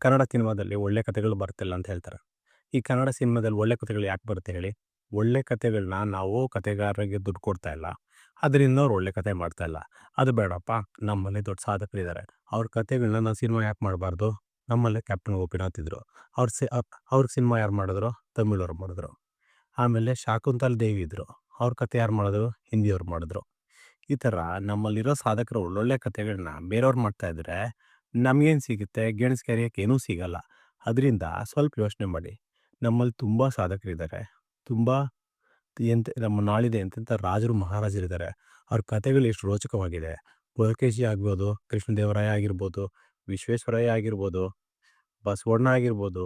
ಕನ್ನಡ ಸಿನಿಮಾದಲ್ಲಿ ಒಳ್ಳೆ ಕಥೆಗಳು ಬರ್ತಿಲ್ಲ ಅಂತ ಹೇಳ್ತಾರೆ. ಈ ಕನ್ನಡ ಸಿನಿಮಾದಲ್ಲಿ ಒಳ್ಳೆ ಕಥೆಗಳು ಯಾಕೆ ಬರುತ್ತೆ ಹೇಳಿ? ಒಳ್ಳೆ ಕಥೆಗಳನ್ನ ನಾವು ಕಥೆಗಾರರಿಗೆ ದುಡ್ಡು ಕೊಡ್ತಾ ಇಲ್ಲ. ಅದರಿಂದ ಅವ್ರು ಒಳ್ಳೆ ಕಥೆ ಮಾಡ್ತಾ ಇಲ್ಲ. ಅದು ಬೇಡಪ್ಪ, ನಮ್ಮಲ್ಲಿ ದೊಡ್ಡ ಸಾಧಕರಿದ್ದಾರೆ. ಅವ್ರ ಕಥೆಗಳನ್ನ ನಾವು ಸಿನಿಮಾ ಯಾಕೆ ಮಾಡಬಾರ್ದು? ನಮ್ಮಲ್ಲೇ ಕ್ಯಾಪ್ಟನ್ ಗೋಪಿನಾಥ್ ಇದ್ರು. ಅವ್ರ ಸಿನಿಮಾ ಯಾರು ಮಾಡಿದ್ರು? ತಮಿಳವ್ರು ಮಾಡಿದ್ರು. ಆಮೇಲೆ ಶಾಕುಂತಲ್ ದೇವಿ ಇದ್ರು. ಅವ್ರ ಕಥೆ ಯಾರು ಮಾಡಿದ್ರು? ಹಿಂದಿಯವ್ರು ಮಾಡಿದ್ರು. ಈ ಥರ ನಮ್ಮಲ್ಲಿರೋ ಸಾಧಕರು ಒಳ್ಳೊಳ್ಳೆ ಕಥೆಗಳನ್ನ ಬೇರೆಯವ್ರು ಮಾಡ್ತಾ ಇದ್ರೆ ನಮಗೇನು ಸಿಗುತ್ತೆ? ಗೆಣಸು ಕೆರೆಯೋಕೆ ಏನೂ ಸಿಗಲ್ಲ. ಅದರಿಂದ ಸ್ವಲ್ಪ ಯೋಚನೆ ಮಾಡಿ. ನಮ್ಮಲ್ಲಿ ತುಂಬ ಸಾಧಕರಿದ್ದಾರೆ. ತುಂಬ ನಮ್ಮ ನಾಳಿದೆ ಎಂತೆಂಥ ರಾಜರು ಮಹಾರಾಜರಿದ್ದಾರೆ. ಅವ್ರ ಕಥೆಗಳು ಎಷ್ಟು ರೋಚಕವಾಗಿದೆ. ಪುಲಕೇಶಿ ಆಗ್ಬೋದು, ಕೃಷ್ಣದೇವರಾಯ ಆಗಿರ್ಬೋದು, ವಿಶ್ವೇಶ್ವರಯ್ಯ ಆಗಿರ್ಬೋದು, ಬಸವಣ್ಣ ಆಗಿರ್ಬೋದು,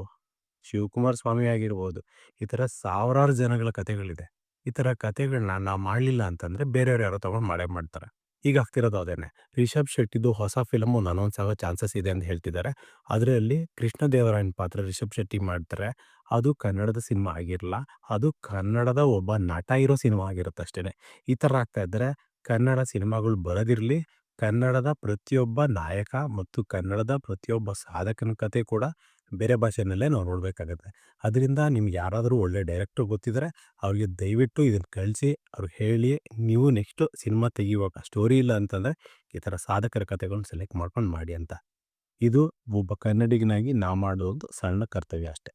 ಶಿವಕುಮಾರ ಸ್ವಾಮಿ ಆಗಿರ್ಬೋದು. ಈ ಥರ ಸಾವಿರಾರು ಜನಗಳ ಕಥೆಗಳಿದೆ. ಈ ಥರ ಕಥೆಗಳನ್ನ ನಾವು ಮಾಡಲಿಲ್ಲ ಅಂತಂದರೆ ಬೇರೆಯವ್ರು ಯಾರೋ ತೊಗೊಂಡು ಮಾಡೇ ಮಾಡ್ತಾರೆ. ಈಗ ಆಗ್ತಿರೋದು ಅದೇನೆ. ರಿಷಬ್ ಶೆಟ್ಟಿದು ಹೊಸ ಫಿಲಮು ಅನೌನ್ಸ್ ಆಗೋ ಚಾನ್ಸಸ್ ಇದೆ ಅಂತ ಹೇಳ್ತಿದ್ದಾರೆ. ಅದರಲ್ಲಿ ಕೃಷ್ಣದೇವರಾಯನ ಪಾತ್ರ ರಿಷಬ್ ಶೆಟ್ಟಿ ಮಾಡ್ತಾರೆ. ಅದು ಕನ್ನಡದ ಸಿನಿಮಾ ಆಗಿರಲ್ಲ. ಅದು ಕನ್ನಡದ ಒಬ್ಬ ನಟ ಇರೋ ಸಿನಿಮಾ ಆಗಿರುತ್ತೆ ಅಷ್ಟೇನೆ. ಈ ಥರ ಆಗ್ತಾ ಇದ್ದರೆ ಕನ್ನಡ ಸಿನಿಮಾಗಳು ಬರೋದಿರಲಿ, ಕನ್ನಡದ ಪ್ರತಿಯೊಬ್ಬ ನಾಯಕ ಮತ್ತು ಕನ್ನಡದ ಪ್ರತಿಯೊಬ್ಬ ಸಾಧಕನ ಕತೆ ಕೂಡ ಬೇರೆ ಭಾಷೆನಲ್ಲೇ ನಾವು ನೋಡಬೇಕಾಗತ್ತೆ. ಅದರಿಂದ ನಿಮ್ಗೆ ಯಾರಾದರೂ ಒಳ್ಳೆ ಡೈರೆಕ್ಟರ್ ಗೊತ್ತಿದ್ದರೆ ಅವ್ರಿಗೆ ದಯವಿಟ್ಟು ಇದನ್ನು ಕಳಿಸಿ ಅವ್ರಿಗೆ ಹೇಳಿ, ನೀವು ನೆಕ್ಸ್ಟು ಸಿನಿಮಾ ತೆಗಿಯುವಾಗ ಸ್ಟೋರಿ ಇಲ್ಲ ಅಂತಂದರೆ ಈ ಥರ ಸಾಧಕರ ಕಥೆಗಳನ್ನ ಸೆಲೆಕ್ಟ್ ಮಾಡ್ಕೊಂಡು ಮಾಡಿ ಅಂತ. ಇದು ಒಬ್ಬ ಕನ್ನಡಿಗನಾಗಿ ನಾವು ಮಾಡೋ ಒಂದು ಸಣ್ಣ ಕರ್ತವ್ಯ ಅಷ್ಟೇ.